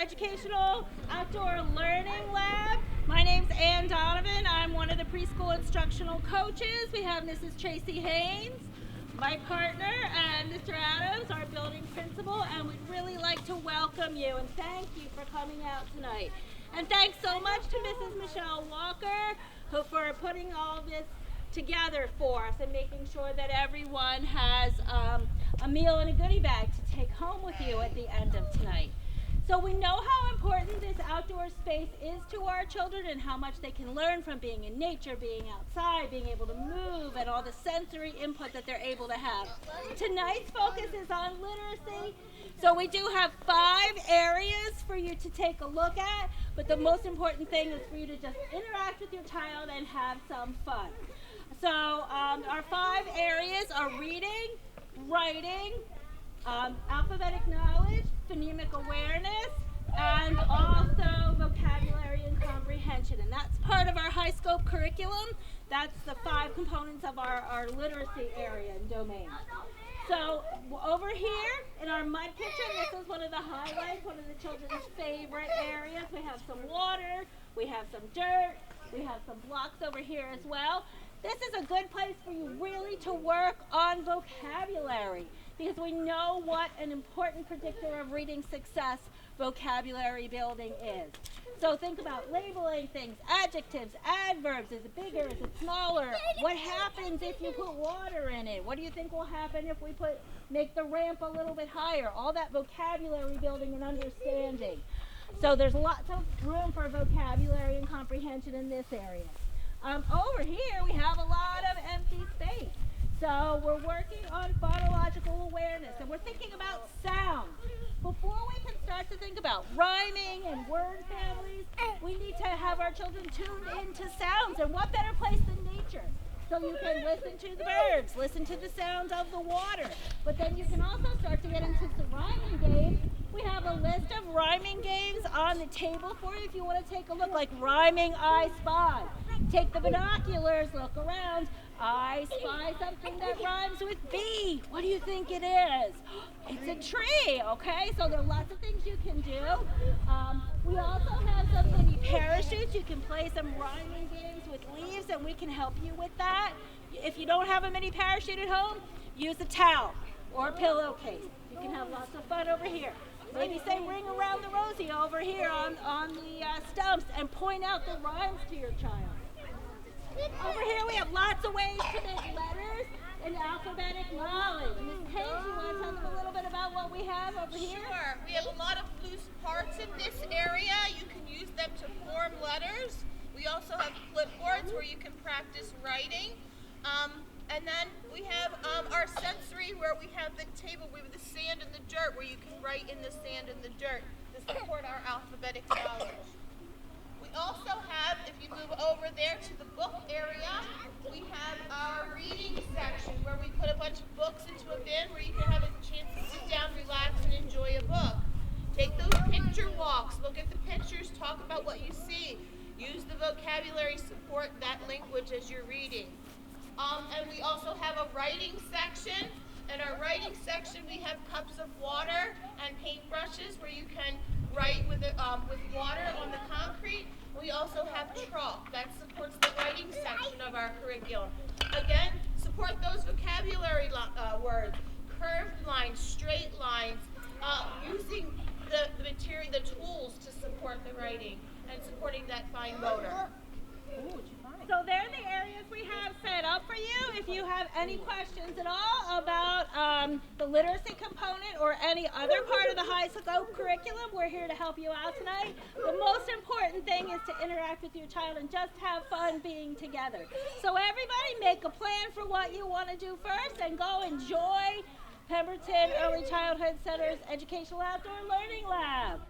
Educational Outdoor Learning Lab. My name's Ann Donovan. I'm one of the preschool instructional coaches. We have Mrs. Tracy Haynes, my partner, and Mr. Adams, our building principal, and we'd really like to welcome you and thank you for coming out tonight. And thanks so much to Mrs. Michelle Walker for putting all this together for us and making sure that everyone has a meal and a goodie bag to take home with you at the end of tonight. So we know how important this outdoor space is to our children and how much they can learn from being in nature, being outside, being able to move, and all the sensory input that they're able to have. Tonight's focus is on literacy. So we do have 5 areas for you to take a look at, but the most important thing is for you to just interact with your child and have some fun. So our 5 areas are reading, writing, alphabetic knowledge, phonemic awareness, and also vocabulary and comprehension. And that's part of our high scope curriculum. That's the 5 components of our literacy area and domain. So over here in our mud kitchen, this is one of the highlights, one of the children's favorite areas. We have some water, we have some dirt, we have some blocks over here as well. This is a good place for you really to work on vocabulary because we know what an important predictor of reading success vocabulary building is. So think about labeling things, adjectives, adverbs. Is it bigger? Is it smaller? What happens if you put water in it? What do you think will happen if we make the ramp a little bit higher? All that vocabulary building and understanding. So there's lots of room for vocabulary and comprehension in this area. Over here we have a lot of empty space. So we're working on phonological awareness and we're thinking about sound. Before we can start to think about rhyming and word families, we need to have our children tuned into sounds, and what better place than nature? So you can listen to the birds, listen to the sound of the water, but then you can also start to get into some rhyming games. We have a list of rhyming games on the table for you if you want to take a look, like Rhyming I Spy. Take the binoculars, look around. I spy something that rhymes with B. What do you think it is? It's a tree, okay? So there are lots of things you can do. We also have some mini parachutes. You can play some rhyming games with leaves, and we can help you with that. If you don't have a mini parachute at home, use a towel or a pillowcase. You can have lots of fun over here. Maybe say ring around the rosy over here on the stumps and point out the rhymes to your child. Over here we have lots of ways to make letters and alphabetic knowledge. Ms. Page, you want to tell them a little bit about what we have over here? Sure. We have a lot of loose parts in this area. You can use them to form letters. We also have clipboards where you can practice writing. And then we have our sensory where we have the table with the sand and the dirt where you can write in the sand and the dirt to support our alphabetic knowledge. We also have, if you move over there to the book area, we have our reading section where we put a bunch of books into a bin where you can have a chance to sit down, relax, and enjoy a book. Take those picture walks, look at the pictures, talk about what you see. Use the vocabulary, support that language as you're reading. And we also have a writing section. In our writing section, we have cups of water and paintbrushes where you can write with water on the concrete. We also have chalk. That supports the writing section of our curriculum. Again, support those vocabulary words, curved lines, straight lines, using the material, the tools to support the writing and supporting that fine motor. So there are the areas we have set up for you. If you have any questions at all about the literacy component or any other part of the high scope curriculum, we're here to help you out tonight. The most important thing is to interact with your child and just have fun being together. So everybody make a plan for what you want to do first and go enjoy Pemberton Early Childhood Center's Educational Outdoor Learning Lab.